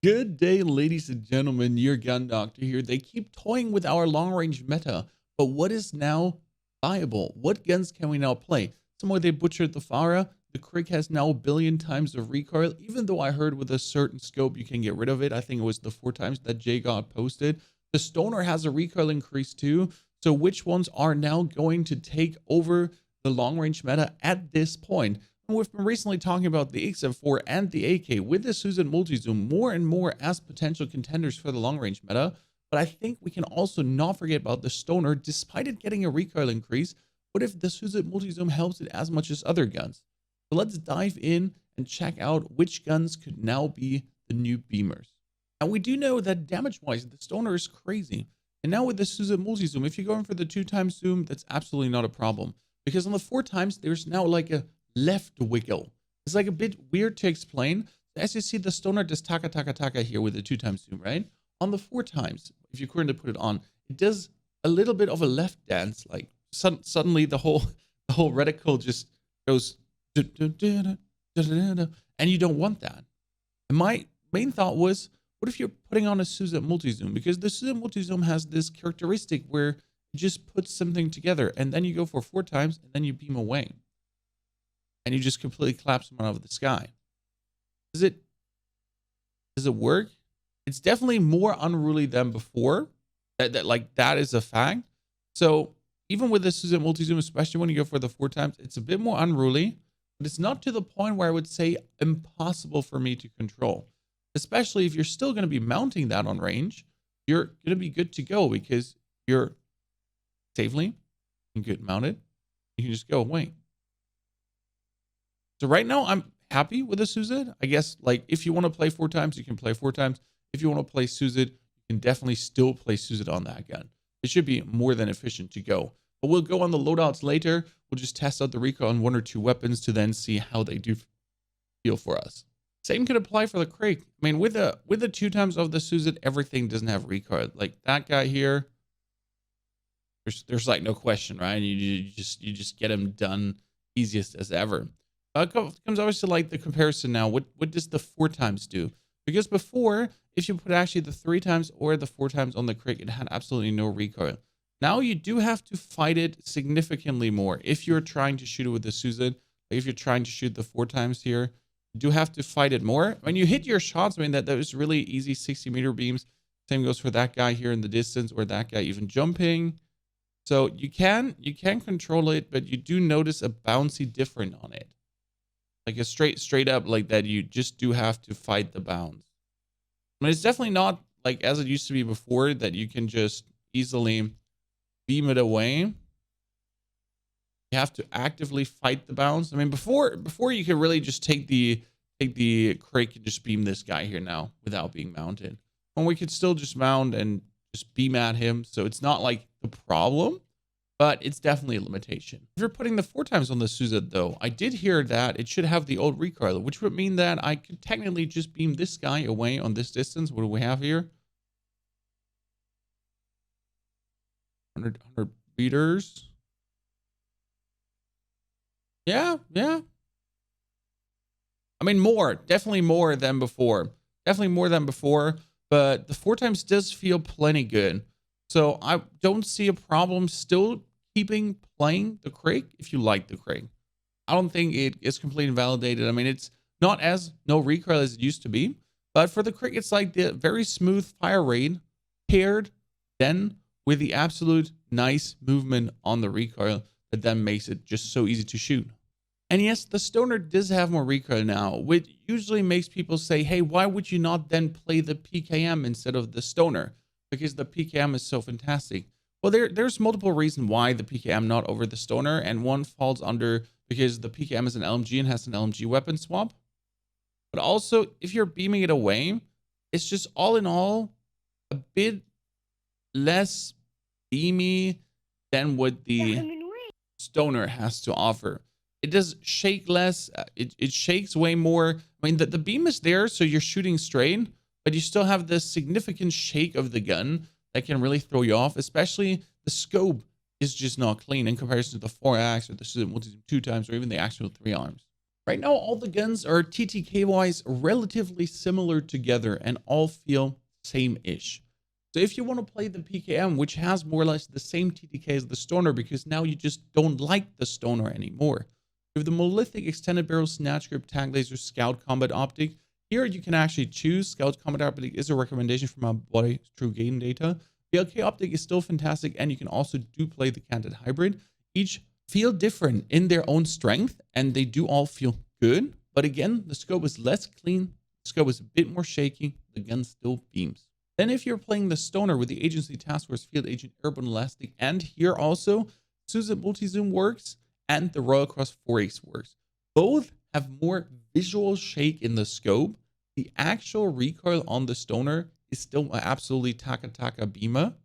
Good day, ladies and gentlemen. Your gun doctor here. They keep toying with our long range meta, but what is now viable? What guns can we now play? Some way they butchered the Farah. The Krig has now 1,000,000,000 times of recoil, even though I heard with a certain scope you can get rid of it. I think it was the 4 times that Jay got posted. The Stoner has a recoil increase too. So which ones are now going to take over the long range meta at this point? We've been recently talking about the XM4 and the AK with the Susat Multizoom more and more as potential contenders for the long range meta. But I think we can also not forget about the Stoner. Despite it getting a recoil increase, what if the Susat Multizoom helps it as much as other guns? So let's dive in and check out which guns could now be the new beamers. And we do know that damage-wise, the Stoner is crazy. And now with the Susat Multizoom, if you're going for the 2x zoom, that's absolutely not a problem. Because on the 4 times, there's now like a left wiggle. It's like a bit weird to explain. As you see, the Stoner does taka here with the 2x zoom, right? On the 4 times, if you currently put it on, it does a little bit of a left dance. Like suddenly the whole reticle just goes, and you don't want that. And my main thought was, what if you're putting on a Susat Multizoom? Because the Susat Multizoom has this characteristic where it just puts something together, and then you go for 4 times, and then you beam away. And you just completely clap someone out of the sky. Does it work? It's definitely more unruly than before. That is a fact. So even with the Susat Multizoom, especially when you go for the 4 times, it's a bit more unruly, but it's not to the point where I would say impossible for me to control. Especially if you're still going to be mounting that on range, you're going to be good to go because you're safely and good mounted. You can just go away. So right now, I'm happy with the Susat. I guess, like, if you want to play 4 times, you can play 4 times. If you want to play Susat, you can definitely still play Susat on that gun. It should be more than efficient to go. But we'll go on the loadouts later. We'll just test out the recoil on 1 or 2 weapons to then see how they do feel for us. Same could apply for the Krig. I mean, with the 2 times of the Susat, everything doesn't have recoil. Like that guy here, there's like no question, right? You just get him done easiest as ever. Comes obviously like the comparison now. What does the 4 times do? Because before, if you put actually the 3 times or the 4 times on the Krig, it had absolutely no recoil. Now you do have to fight it significantly more. If you're trying to shoot it with the Susat, if you're trying to shoot the 4 times here, you do have to fight it more. When you hit your shots, I mean, that was really easy 60-meter beams. Same goes for that guy here in the distance, or that guy even jumping. So you can control it, but you do notice a bouncy different on it. Like a straight up like that, you just do have to fight the bounce. I mean, it's definitely not like as it used to be before that you can just easily beam it away. You have to actively fight the bounce. I mean, before you could really just take the Krig and just beam this guy here now without being mounted. And we could still just mount and just beam at him. So it's not like the problem, but it's definitely a limitation. If you're putting the 4 times on the Susat, though, I did hear that it should have the old recoil, which would mean that I could technically just beam this guy away on this distance. What do we have here? 100 meters. Yeah. I mean, definitely more than before. But the 4 times does feel plenty good. So I don't see a problem still keeping playing the Krig if you like the Krig. I don't think it is completely invalidated. I mean, it's not as no recoil as it used to be, but for the Krig, it's like the very smooth fire rate paired then with the absolute nice movement on the recoil that then makes it just so easy to shoot. And yes, the Stoner does have more recoil now, which usually makes people say, hey, why would you not then play the PKM instead of the Stoner? Because the PKM is so fantastic. Well, there's multiple reasons why the PKM not over the Stoner, and one falls under because the PKM is an LMG and has an LMG weapon swap. But also, if you're beaming it away, it's just all in all a bit less beamy than what the Stoner has to offer. It does shake less. It shakes way more. I mean, the beam is there, so you're shooting straight, but you still have this significant shake of the gun that can really throw you off, especially the scope is just not clean in comparison to the 4-ax or the Susat Multizoom 2 times or even the actual 3 arms. Right now, all the guns are TTK-wise relatively similar together and all feel same-ish. So if you want to play the PKM, which has more or less the same TTK as the Stoner, because now you just don't like the Stoner anymore. With the monolithic extended barrel snatch grip tag laser scout combat optic, here you can actually choose. Scout combat optic is a recommendation from my body true game data. The LK optic is still fantastic, and you can also do play the canted hybrid. Each feel different in their own strength, and they do all feel good. But again, the scope is less clean, the scope is a bit more shaky, the gun still beams. Then if you're playing the Stoner with the Agency Task Force Field Agent Airborne Elastic, and here also Susat Multizoom works and the Royal Cross 4X works. Both have more visual shake in the scope. The actual recoil on the Stoner is still absolutely taka beamer.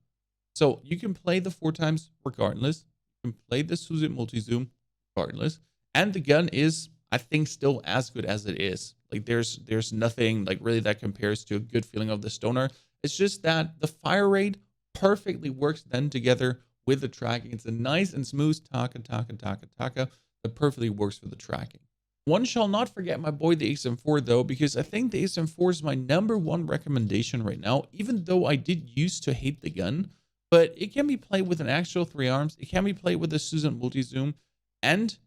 So you can play the 4x regardless. You can play the Susat Multizoom regardless. And the gun is, I think, still as good as it is. Like there's nothing like really that compares to a good feeling of the Stoner. It's just that the fire rate perfectly works then together with the tracking. It's a nice and smooth taka that perfectly works for the tracking. One shall not forget my boy, the XM4, though, because I think the XM4 is my #1 recommendation right now, even though I did used to hate the gun. But it can be played with an actual 3 arms. It can be played with a Susat Multizoom, and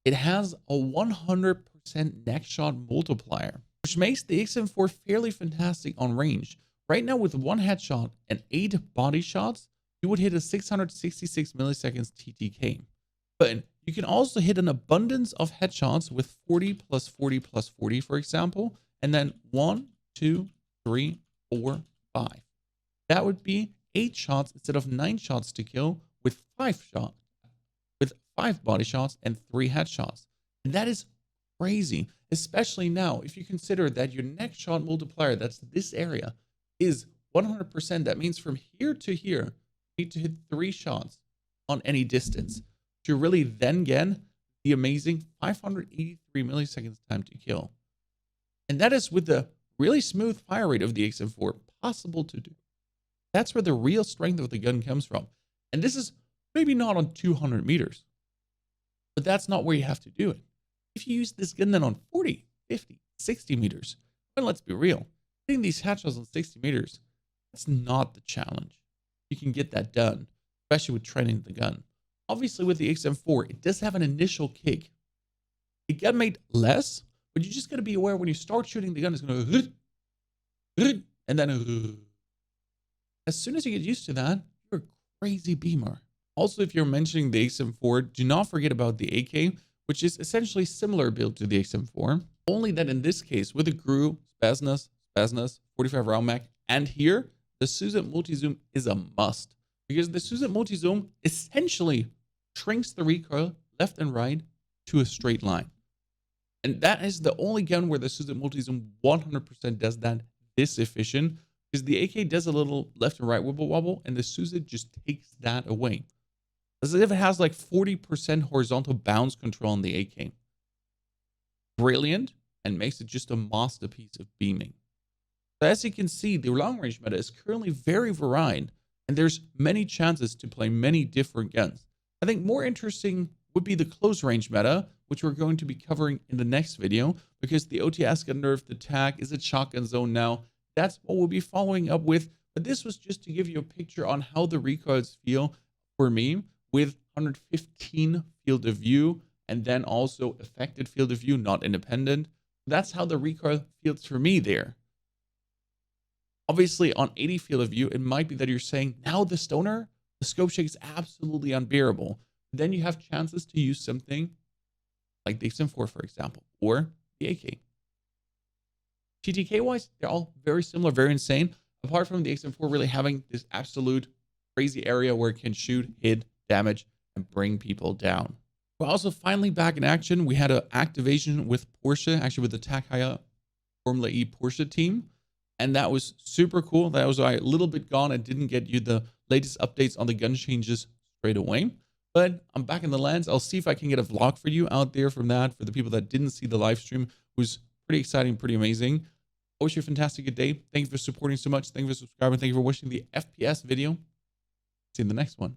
it has a 100% neck shot multiplier, which makes the XM4 fairly fantastic on range. Right now, with 1 headshot and 8 body shots, you would hit a 666 milliseconds TTK. But you can also hit an abundance of headshots with 40 plus 40 plus 40, for example, and then 1, 2, 3, 4, 5. That would be 8 shots instead of 9 shots to kill with 5 body shots and 3 headshots. And that is crazy, especially now if you consider that your neck shot multiplier, that's this area, is 100%. That means from here to here, you need to hit 3 shots on any distance to really then get the amazing 583 milliseconds time to kill. And that is with the really smooth fire rate of the XM4 possible to do. That's where the real strength of the gun comes from. And this is maybe not on 200 meters, but that's not where you have to do it. If you use this gun then on 40, 50, 60 meters, well, let's be real. Hitting these headshots on 60 meters, that's not the challenge. You can get that done, especially with training the gun. Obviously, with the XM4, it does have an initial kick. It got made less, but you just got to be aware when you start shooting the gun, it's going to and then as soon as you get used to that, you're a crazy beamer. Also, if you're mentioning the XM4, do not forget about the AK, which is essentially similar build to the XM4, only that in this case, with the GRU, Spasnas, 45 round mag, and here, the Susat Multizoom is a must. Because the Susat Multizoom essentially shrinks the recoil left and right to a straight line. And that is the only gun where the Susat Multizoom 100% does that this efficient. Because the AK does a little left and right wibble wobble, and the Susat just takes that away. As if it has like 40% horizontal bounce control on the AK. Brilliant, and makes it just a masterpiece of beaming. So as you can see, the long range meta is currently very varied, and there's many chances to play many different guns. I think more interesting would be the close range meta, which we're going to be covering in the next video, because the OTS got nerfed, the tag is a shotgun zone now. That's what we'll be following up with. But this was just to give you a picture on how the recoils feel for me with 115 field of view, and then also affected field of view, not independent. That's how the recoil feels for me there. Obviously, on 80 field of view, it might be that you're saying, now the Stoner, the scope shake is absolutely unbearable. Then you have chances to use something like the XM4, for example, or the AK. TTK-wise, they're all very similar, very insane, apart from the XM4 really having this absolute crazy area where it can shoot, hit, damage, and bring people down. We're also finally back in action. We had an activation with Porsche, actually with the Takaya Formula E Porsche team. And that was super cool. That was a little bit gone. I didn't get you the latest updates on the gun changes straight away. But I'm back in the lands. I'll see if I can get a vlog for you out there from that. For the people that didn't see the live stream, it was pretty exciting, pretty amazing. I wish you a fantastic good day. Thank you for supporting so much. Thank you for subscribing. Thank you for watching the FPS video. See you in the next one.